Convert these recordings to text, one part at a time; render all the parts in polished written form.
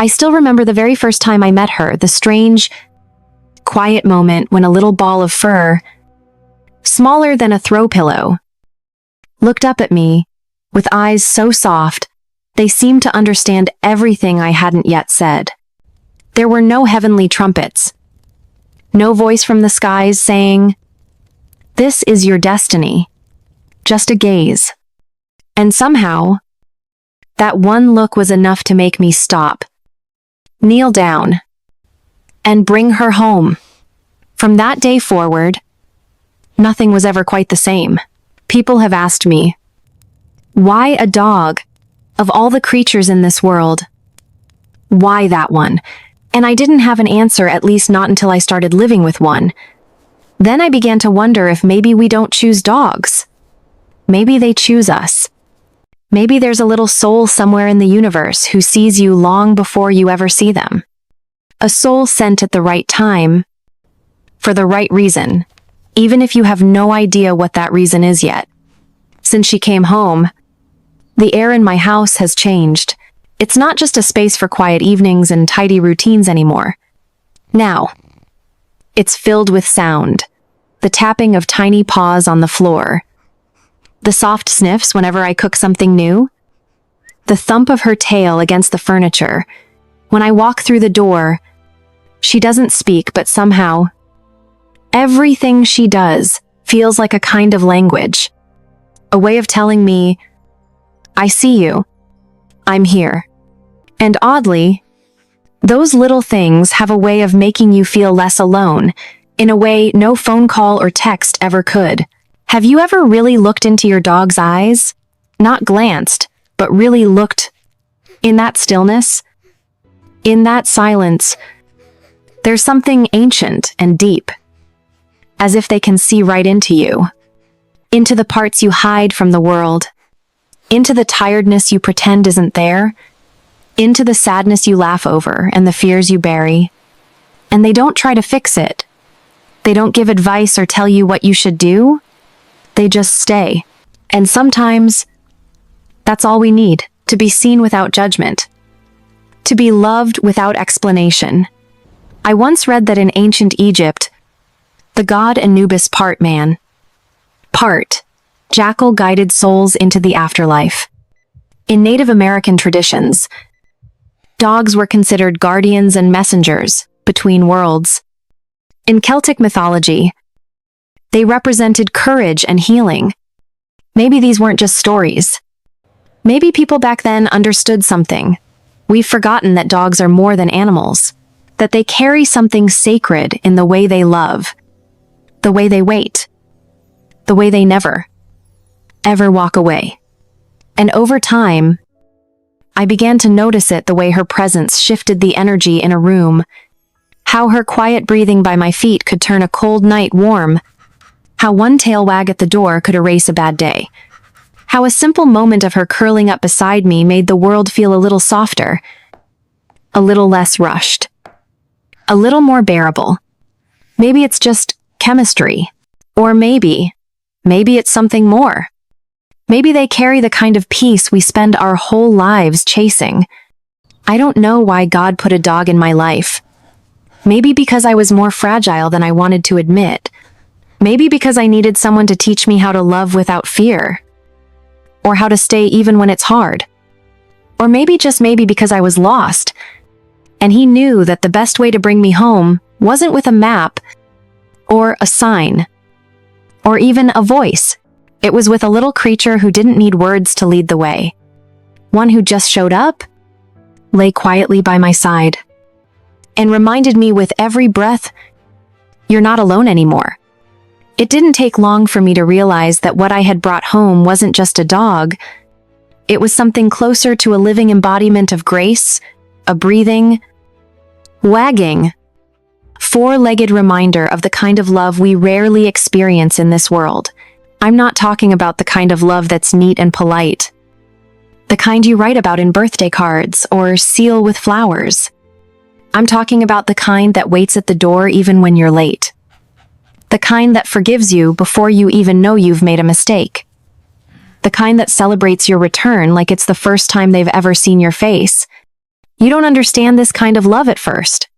I still remember the very first time I met her, the strange, quiet moment when a little ball of fur, smaller than a throw pillow, looked up at me with eyes so soft they seemed to understand everything I hadn't yet said. There were no heavenly trumpets, no voice from the skies saying, "This is your destiny," just a gaze. And somehow, that one look was enough to make me stop, kneel down, and bring her home. From that day forward, nothing was ever quite the same. People have asked me, why a dog? Of all the creatures in this world, why that one? And I didn't have an answer, at least not until I started living with one. Then I began to wonder if maybe we don't choose dogs. Maybe they choose us. Maybe there's a little soul somewhere in the universe who sees you long before you ever see them. A soul sent at the right time, for the right reason, even if you have no idea what that reason is yet. Since she came home, the air in my house has changed. It's not just a space for quiet evenings and tidy routines anymore. Now, it's filled with sound. The tapping of tiny paws on the floor. The soft sniffs whenever I cook something new. The thump of her tail against the furniture. When I walk through the door, she doesn't speak, but somehow, everything she does feels like a kind of language. A way of telling me, I see you. I'm here. And oddly, those little things have a way of making you feel less alone, in a way no phone call or text ever could. Have you ever really looked into your dog's eyes? Not glanced, but really looked in that stillness? In that silence, there's something ancient and deep, as if they can see right into you, into the parts you hide from the world, into the tiredness you pretend isn't there, into the sadness you laugh over and the fears you bury. And they don't try to fix it. They don't give advice or tell you what you should do. They just stay. And sometimes, that's all we need, to be seen without judgment, to be loved without explanation. I once read that in ancient Egypt, the god Anubis jackal guided souls into the afterlife. In Native American traditions, dogs were considered guardians and messengers between worlds. In Celtic mythology, they represented courage and healing. Maybe these weren't just stories. Maybe people back then understood something. We've forgotten that dogs are more than animals, that they carry something sacred in the way they love, the way they wait, the way they never, ever walk away. And over time, I began to notice it, the way her presence shifted the energy in a room, how her quiet breathing by my feet could turn a cold night warm, how one tail wag at the door could erase a bad day, how a simple moment of her curling up beside me made the world feel a little softer, a little less rushed, a little more bearable. Maybe it's just chemistry, or maybe it's something more. Maybe they carry the kind of peace we spend our whole lives chasing. I don't know why God put a dog in my life. Maybe because I was more fragile than I wanted to admit. Maybe because I needed someone to teach me how to love without fear. Or how to stay even when it's hard. Or maybe, just maybe, because I was lost. And he knew that the best way to bring me home wasn't with a map, or a sign, or even a voice. It was with a little creature who didn't need words to lead the way. One who just showed up, lay quietly by my side, and reminded me with every breath, you're not alone anymore. It didn't take long for me to realize that what I had brought home wasn't just a dog. It was something closer to a living embodiment of grace, a breathing, wagging, four-legged reminder of the kind of love we rarely experience in this world. I'm not talking about the kind of love that's neat and polite, the kind you write about in birthday cards or seal with flowers. I'm talking about the kind that waits at the door even when you're late. The kind that forgives you before you even know you've made a mistake. The kind that celebrates your return like it's the first time they've ever seen your face. You don't understand this kind of love at first.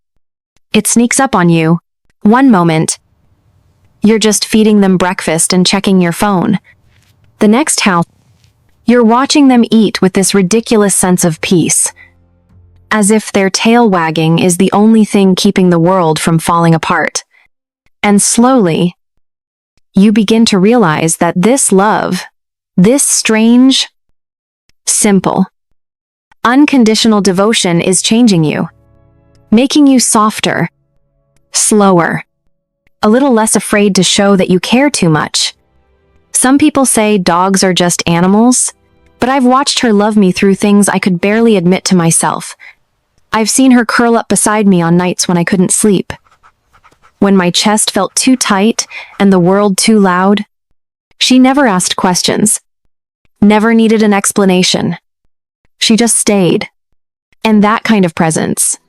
It sneaks up on you. One moment, you're just feeding them breakfast and checking your phone. The next house, you're watching them eat with this ridiculous sense of peace, as if their tail wagging is the only thing keeping the world from falling apart. And slowly, you begin to realize that this love, this strange, simple, unconditional devotion is changing you, making you softer, slower, a little less afraid to show that you care too much. Some people say dogs are just animals, but I've watched her love me through things I could barely admit to myself. I've seen her curl up beside me on nights when I couldn't sleep, when my chest felt too tight and the world too loud. She never asked questions, never needed an explanation. She just stayed. And that kind of presence,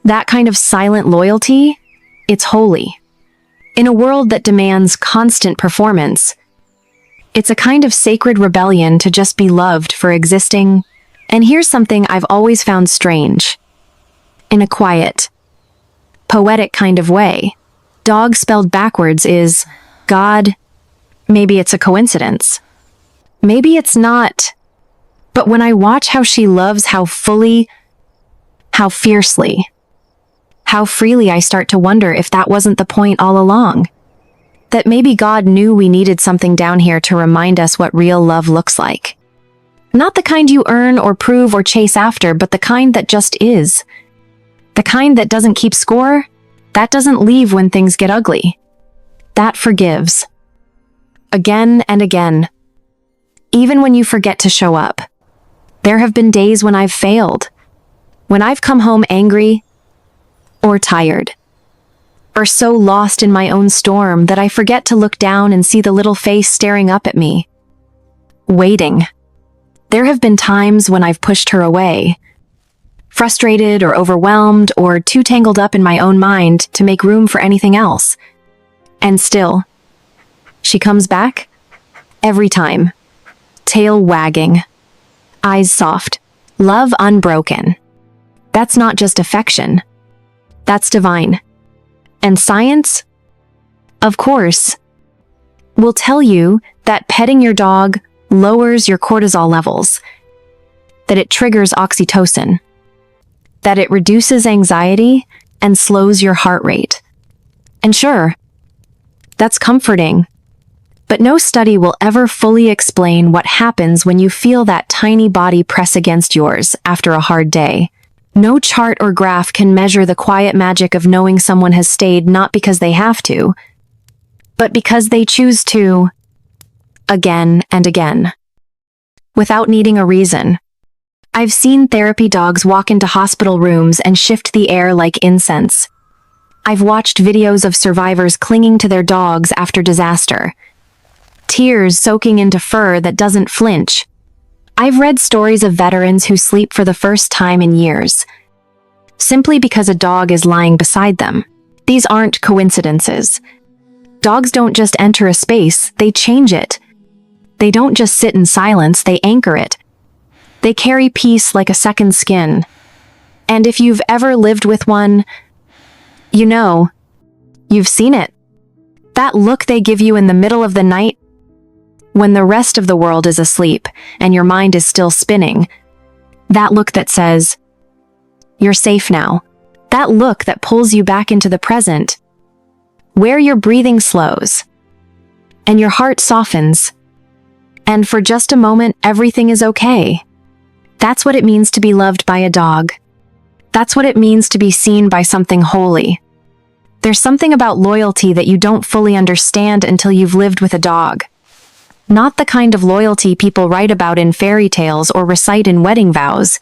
that kind of silent loyalty, it's holy. In a world that demands constant performance, it's a kind of sacred rebellion to just be loved for existing. And here's something I've always found strange. In a quiet, poetic kind of way, dog spelled backwards is God. Maybe it's a coincidence. Maybe it's not. But when I watch how she loves, how fully, how fiercely, how freely, I start to wonder if that wasn't the point all along. That maybe God knew we needed something down here to remind us what real love looks like. Not the kind you earn or prove or chase after, but the kind that just is. The kind that doesn't keep score, that doesn't leave when things get ugly. That forgives. Again and again. Even when you forget to show up. There have been days when I've failed. When I've come home angry or tired, or so lost in my own storm that I forget to look down and see the little face staring up at me, waiting. There have been times when I've pushed her away, frustrated or overwhelmed or too tangled up in my own mind to make room for anything else. And still, she comes back every time, tail wagging, eyes soft, love unbroken. That's not just affection. That's divine. And science, of course, will tell you that petting your dog lowers your cortisol levels, that it triggers oxytocin, that it reduces anxiety and slows your heart rate. And sure, that's comforting, but no study will ever fully explain what happens when you feel that tiny body press against yours after a hard day. No chart or graph can measure the quiet magic of knowing someone has stayed not because they have to, but because they choose to, again and again, without needing a reason. I've seen therapy dogs walk into hospital rooms and shift the air like incense. I've watched videos of survivors clinging to their dogs after disaster, tears soaking into fur that doesn't flinch. I've read stories of veterans who sleep for the first time in years, simply because a dog is lying beside them. These aren't coincidences. Dogs don't just enter a space, they change it. They don't just sit in silence, they anchor it. They carry peace like a second skin. And if you've ever lived with one, you know, you've seen it. That look they give you in the middle of the night, when the rest of the world is asleep and your mind is still spinning. That look that says, "You're safe now." That look that pulls you back into the present, where your breathing slows and your heart softens. And for just a moment, everything is okay. That's what it means to be loved by a dog. That's what it means to be seen by something holy. There's something about loyalty that you don't fully understand until you've lived with a dog. Not the kind of loyalty people write about in fairy tales or recite in wedding vows.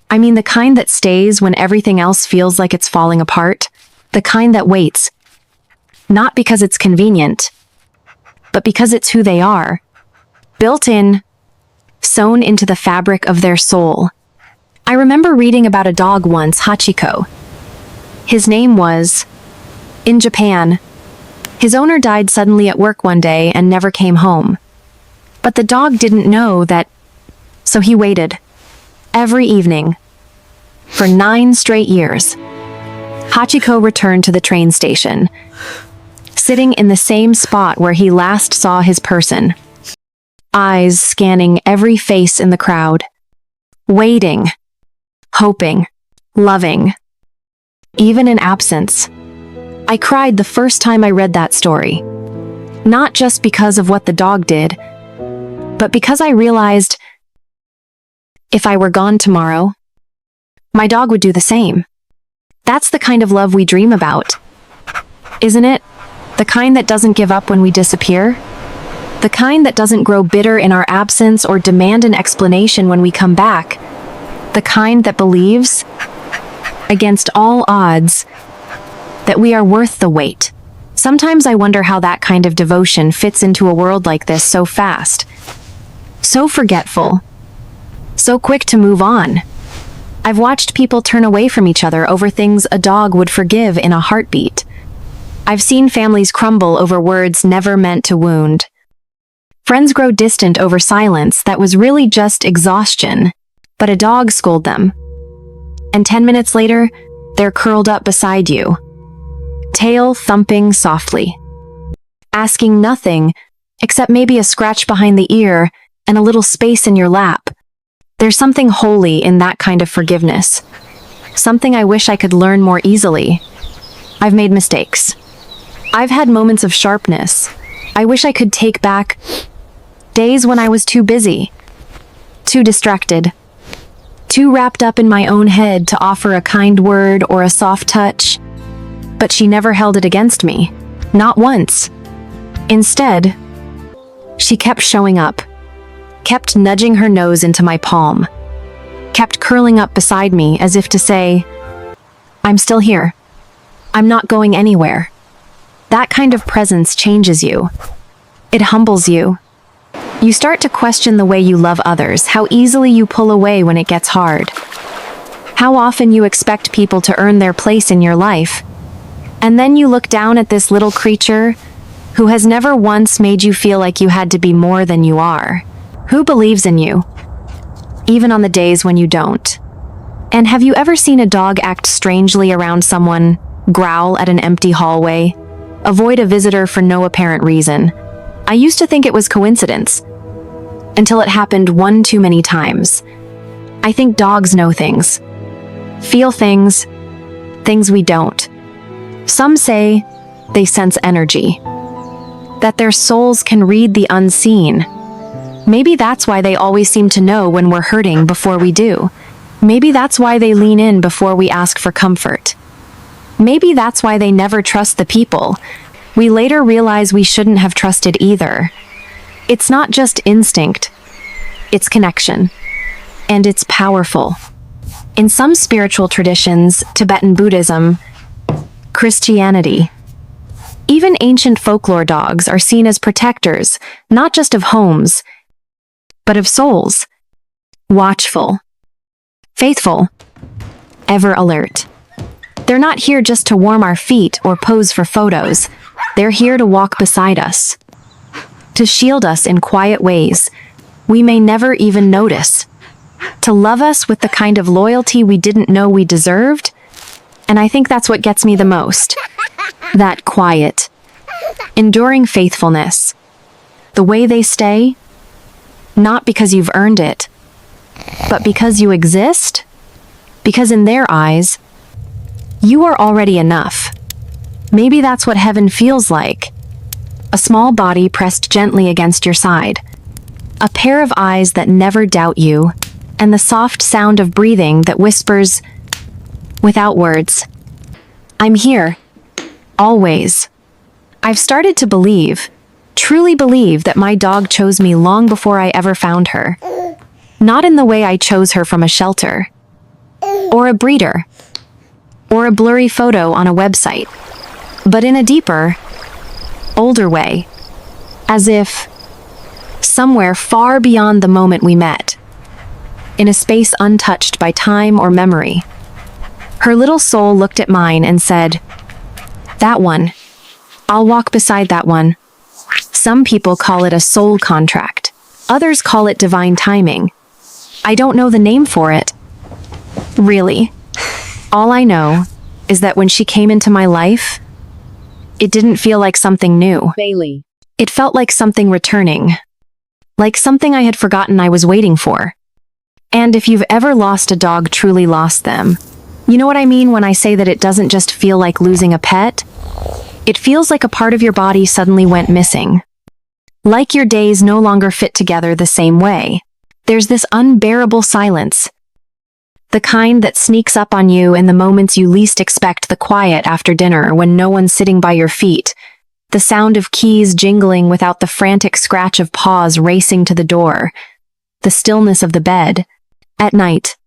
I mean the kind that stays when everything else feels like it's falling apart. The kind that waits. Not because it's convenient, but because it's who they are. Built in, sewn into the fabric of their soul. I remember reading about a dog once, Hachiko. His name was, in Japan. His owner died suddenly at work one day and never came home. But the dog didn't know that, so he waited. Every evening. for 9 straight years. Hachiko returned to the train station, sitting in the same spot where he last saw his person, eyes scanning every face in the crowd, waiting, hoping, loving, even in absence. I cried the first time I read that story, not just because of what the dog did, but because I realized if I were gone tomorrow, my dog would do the same. That's the kind of love we dream about, isn't it? The kind that doesn't give up when we disappear? The kind that doesn't grow bitter in our absence or demand an explanation when we come back? The kind that believes, against all odds, that we are worth the wait. Sometimes I wonder how that kind of devotion fits into a world like this so fast, so forgetful, so quick to move on. I've watched people turn away from each other over things a dog would forgive in a heartbeat. I've seen families crumble over words never meant to wound. Friends grow distant over silence that was really just exhaustion, but a dog scolded them. And 10 minutes later, they're curled up beside you, tail thumping softly, asking nothing except maybe a scratch behind the ear and a little space in your lap. There's something holy in that kind of forgiveness, something I wish I could learn more easily. I've made mistakes. I've had moments of sharpness. I wish I could take back days when I was too busy, too distracted, too wrapped up in my own head to offer a kind word or a soft touch. But she never held it against me, not once. Instead, she kept showing up, kept nudging her nose into my palm, kept curling up beside me as if to say, I'm still here. I'm not going anywhere. That kind of presence changes you. It humbles you. You start to question the way you love others, how easily you pull away when it gets hard, how often you expect people to earn their place in your life. And then you look down at this little creature who has never once made you feel like you had to be more than you are, who believes in you, even on the days when you don't. And have you ever seen a dog act strangely around someone, growl at an empty hallway, avoid a visitor for no apparent reason? I used to think it was coincidence, until it happened one too many times. I think dogs know things, feel things, things we don't. Some say they sense energy, that their souls can read the unseen. Maybe that's why they always seem to know when we're hurting before we do. Maybe that's why they lean in before we ask for comfort. Maybe that's why they never trust the people we later realize we shouldn't have trusted either. It's not just instinct, it's connection. And it's powerful. In some spiritual traditions, Tibetan Buddhism, Christianity, even ancient folklore, dogs are seen as protectors, not just of homes, but of souls. Watchful, faithful, ever alert. They're not here just to warm our feet or pose for photos. They're here to walk beside us, to shield us in quiet ways we may never even notice, to love us with the kind of loyalty we didn't know we deserved. And I think that's what gets me the most. That quiet, enduring faithfulness. The way they stay, not because you've earned it, but because you exist, because in their eyes, you are already enough. Maybe that's what heaven feels like. A small body pressed gently against your side, a pair of eyes that never doubt you, and the soft sound of breathing that whispers, without words, I'm here, always. I've started to believe, truly believe, that my dog chose me long before I ever found her. Not in the way I chose her from a shelter, or a breeder, or a blurry photo on a website, but in a deeper, older way, as if somewhere far beyond the moment we met, in a space untouched by time or memory. Her little soul looked at mine and said, that one. I'll walk beside that one. Some people call it a soul contract. Others call it divine timing. I don't know the name for it, Really. All I know is that when she came into my life, it didn't feel like something new. Bailey. It felt like something returning. Like something I had forgotten I was waiting for. And if you've ever lost a dog, truly lost them, you know what I mean when I say that it doesn't just feel like losing a pet? It feels like a part of your body suddenly went missing. Like your days no longer fit together the same way. There's this unbearable silence. The kind that sneaks up on you in the moments you least expect, the quiet after dinner when no one's sitting by your feet, the sound of keys jingling without the frantic scratch of paws racing to the door, the stillness of the bed, at night,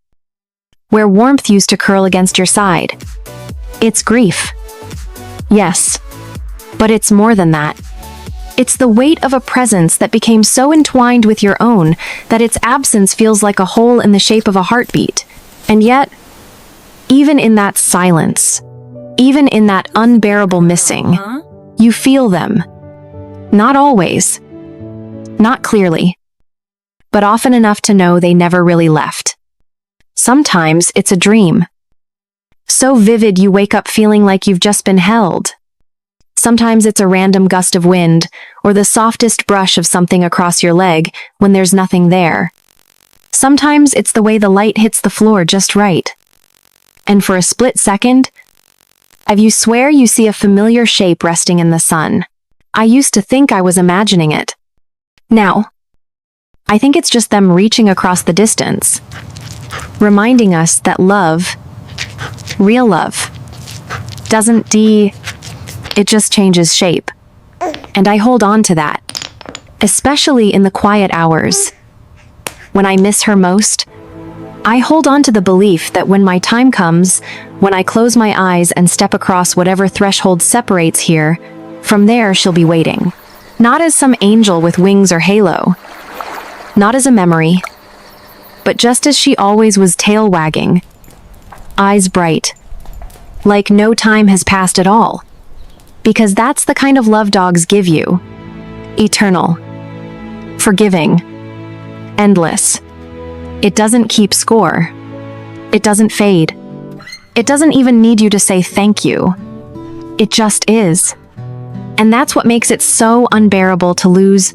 where warmth used to curl against your side. It's grief. Yes, but it's more than that. It's the weight of a presence that became so entwined with your own that its absence feels like a hole in the shape of a heartbeat. And yet, even in that silence, even in that unbearable missing, you feel them. Not always, not clearly, but often enough to know they never really left. Sometimes it's a dream, so vivid you wake up feeling like you've just been held. Sometimes it's a random gust of wind or the softest brush of something across your leg when there's nothing there. Sometimes it's the way the light hits the floor just right. And for a split second, you swear you see a familiar shape resting in the sun. I used to think I was imagining it. Now, I think it's just them reaching across the distance, reminding us that love, real love, it just changes shape. And I hold on to that, especially in the quiet hours. When I miss her most, I hold on to the belief that when my time comes, when I close my eyes and step across whatever threshold separates here, from there she'll be waiting. Not as some angel with wings or halo. Not as a memory. But just as she always was, tail wagging, eyes bright, like no time has passed at all. Because that's the kind of love dogs give you. Eternal. Forgiving. Endless. It doesn't keep score. It doesn't fade. It doesn't even need you to say thank you. It just is. And that's what makes it so unbearable to lose,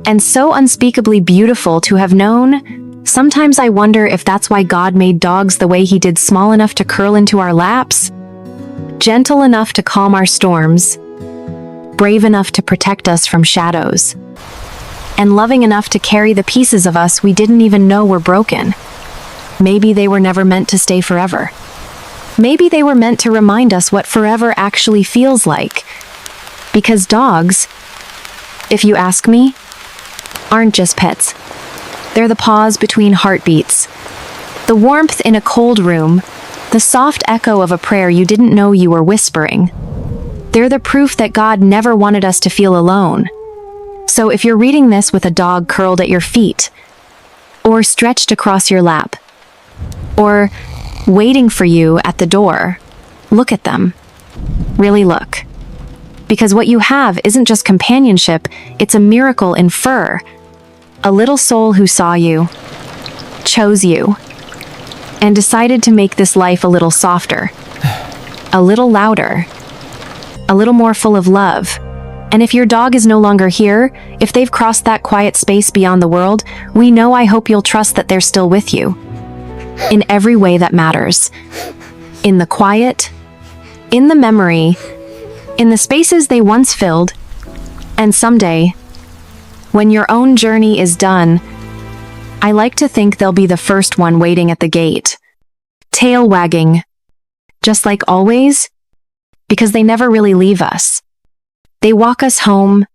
and so unspeakably beautiful to have known. Sometimes I wonder if that's why God made dogs the way he did, small enough to curl into our laps, gentle enough to calm our storms, brave enough to protect us from shadows, and loving enough to carry the pieces of us we didn't even know were broken. Maybe they were never meant to stay forever. Maybe they were meant to remind us what forever actually feels like. Because dogs, if you ask me, aren't just pets. They're the pause between heartbeats, the warmth in a cold room, the soft echo of a prayer you didn't know you were whispering. They're the proof that God never wanted us to feel alone. So if you're reading this with a dog curled at your feet, or stretched across your lap, or waiting for you at the door, look at them. Really look. Because what you have isn't just companionship, it's a miracle in fur. A little soul who saw you, chose you, and decided to make this life a little softer, a little louder, a little more full of love. And if your dog is no longer here, if they've crossed that quiet space beyond the world, I hope you'll trust that they're still with you. In every way that matters. In the quiet, in the memory, in the spaces they once filled, and someday, when your own journey is done, I like to think they'll be the first one waiting at the gate, tail wagging, just like always, because they never really leave us. They walk us home,